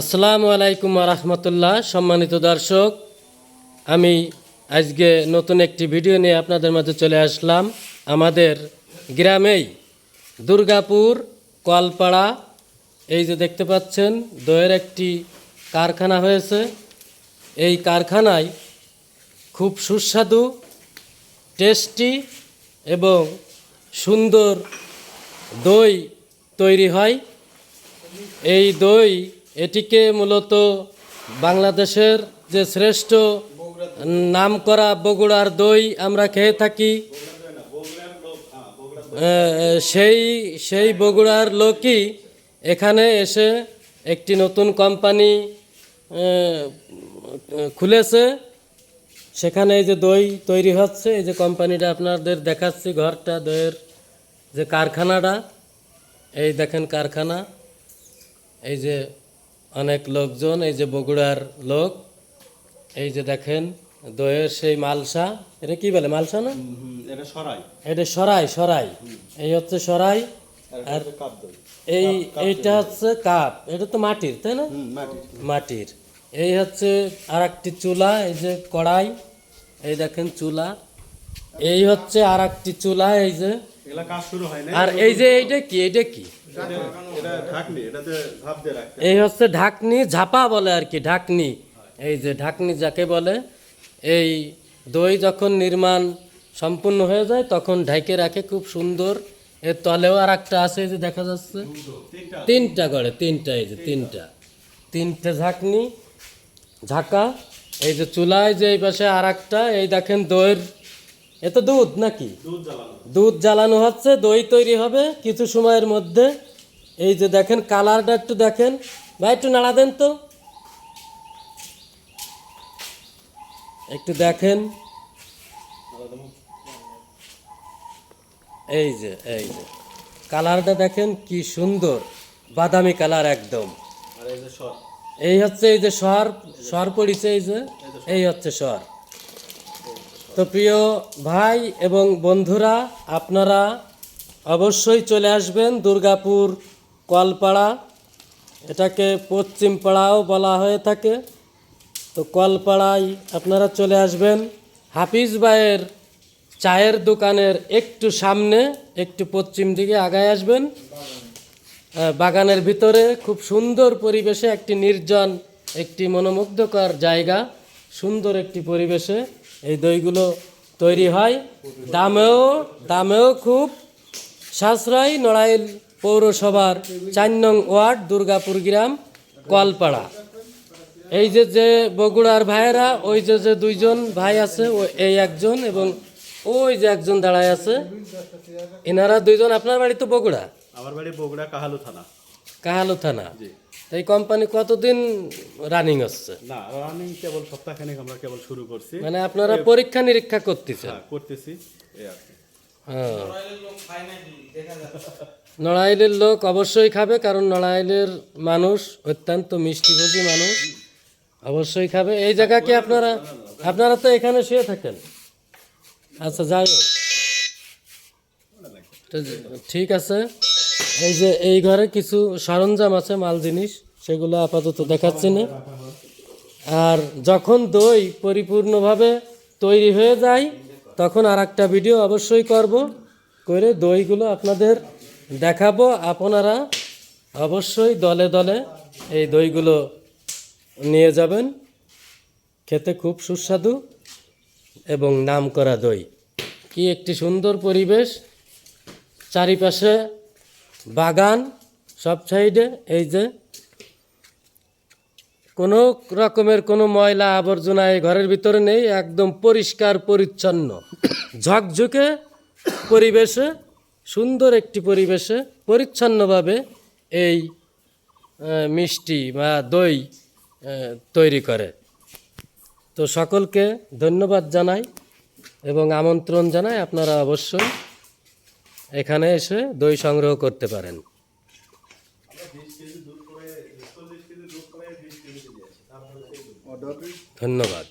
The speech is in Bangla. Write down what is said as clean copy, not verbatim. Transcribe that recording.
আসসালামু আলাইকুম রাহমাতুল্লাহ। সম্মানিত দর্শক, আমি আজকে নতুন একটি ভিডিও নিয়ে আপনাদের মাঝে চলে আসলাম। আমাদের গ্রামেই দুর্গাপুর কলপাড়া, এই যে দেখতে পাচ্ছেন দইয়ের একটি কারখানা হয়েছে। এই কারখানায় খুব সুস্বাদু, টেস্টি এবং সুন্দর দই তৈরি হয়। এই দই এটিকে মূলত বাংলাদেশের যে শ্রেষ্ঠ নামকরা বগুড়ার দই আমরা খেয়ে থাকি, সেই বগুড়ার লোকই এখানে এসে একটি নতুন কোম্পানি খুলেছে। সেখানে এই যে দই তৈরি হচ্ছে, এই যে কোম্পানিটা আপনাদের দেখাচ্ছি, ঘরটা দইয়ের যে কারখানাটা, এই দেখেন কারখানা, এই যে অনেক লোকজন, এই যে বগুড়ার লোক, এই যে দেখেন দইয়ের সেই মালসা, এটা কি বলে মালসা না? এটা সরাই, এই হচ্ছে সরাই। আর এইটা হচ্ছে কাপ, এটা তো মাটির, তাই না? মাটির। এই হচ্ছে আর একটি চুলা, এই যে কড়াই, এই দেখেন চুলা। এই হচ্ছে আর একটি চুলা, এই যে। আর এই যে এইটা কি, এটা কি? এই হচ্ছে ঢাকনি, ঝাপা বলে আর কি, ঢাকনি। এই যে ঢাকনি যাকে বলে, এই দই যখন নির্মাণ সম্পূর্ণ হয়ে যায় তখন ঢেকে রাখে খুব সুন্দর। এর তলেও আর একটা আছে, এই যে দেখা যাচ্ছে তিনটা করে, তিনটা, এই যে তিনটা ঝাঁকনি, ঝাঁকা। এই যে চুলায় যে এই পাশে আর একটা, এই দেখেন দইয়ের, এ তো দুধ নাকি, দুধ জ্বালানো হচ্ছে, দই তৈরি হবে কিছু সময়ের মধ্যে। এই যে দেখেন কালারটা একটু দেখেন ভাই, একটু নাড়া দেন তো, একটু দেখেন। এই যে কালারটা দেখেন কি সুন্দর, বাদামি কালার একদম। এই হচ্ছে এই যে সর পড়িছে, এই হচ্ছে সর। তো প্রিয় ভাই এবং বন্ধুরা, আপনারা অবশ্যই চলে আসবেন দুর্গাপুর কলপাড়া, এটাকে পশ্চিম পাড়াও বলা হয়ে থাকে। তো কলপাড়ায় আপনারা চলে আসবেন, হাফিজ ভাইয়ের চায়ের দোকানের একটু সামনে, একটু পশ্চিম দিকে আগায় আসবেন। বাগানের ভিতরে খুব সুন্দর পরিবেশে, একটি নির্জন, একটি মনোমুগ্ধকর জায়গা, সুন্দর একটি পরিবেশে এই দইগুলো তৈরি হয়। দামেও খুব সাশ্রয়। নড়াইল পৌরসভার 4 নং ওয়ার্ড, দুর্গাপুর গ্রাম, কলপাড়া। এই যে বগুড়ার ভাইয়েরা, ওই যে দুইজন ভাই আছে, এই একজন এবং ওই যে একজন দাঁড়ায় আছে, এনারা দুইজন। আপনার বাড়ি তো বগুড়া? আমার বাড়ি বগুড়া কাহালু থানা। এই কোম্পানি কতদিন রানিং হচ্ছে? না, রানিং কেবল সপ্তাহখানেক, আমরা কেবল শুরু করছি। মানে আপনারা পরীক্ষা নিরীক্ষা করতেছেন? করতেছি। হ্যাঁ, নড়াইলের লোক অবশ্যই খাবে, কারণ নড়াইলের মানুষ অত্যন্ত মিষ্টিভোজী মানুষ, অবশ্যই খাবে। এই জায়গা কি আপনারা তো এখানে শুয়ে থাকেন? আচ্ছা, যাই হোক, ঠিক আছে। এই যে এই ঘরে কিছু সরঞ্জাম আছে, মাল জিনিস, সেগুলো আপাতত দেখাচ্ছি না। আর যখন দই পরিপূর্ণভাবে তৈরি হয়ে যায় তখন আর একটা ভিডিও অবশ্যই করে দইগুলো আপনাদের দেখাবো। আপনারা অবশ্যই দলে দলে এই দইগুলো নিয়ে যাবেন। খেতে খুব সুস্বাদু এবং নামকরা দই। কি একটি সুন্দর পরিবেশ, চারিপাশে বাগান, সব সাইডে। এই যে কোনো রকমের কোনো ময়লা আবর্জনা এই ঘরের ভিতরে নেই, একদম পরিষ্কার পরিচ্ছন্ন, ঝকঝকে পরিবেশে, সুন্দর একটি পরিবেশে পরিচ্ছন্নভাবে এই মিষ্টি বা দই তৈরি করে। তো সকলকে ধন্যবাদ জানাই এবং আমন্ত্রণ জানাই, আপনারা অবশ্যই এখানে এসে দই সংগ্রহ করতে পারেন। ধন্যবাদ।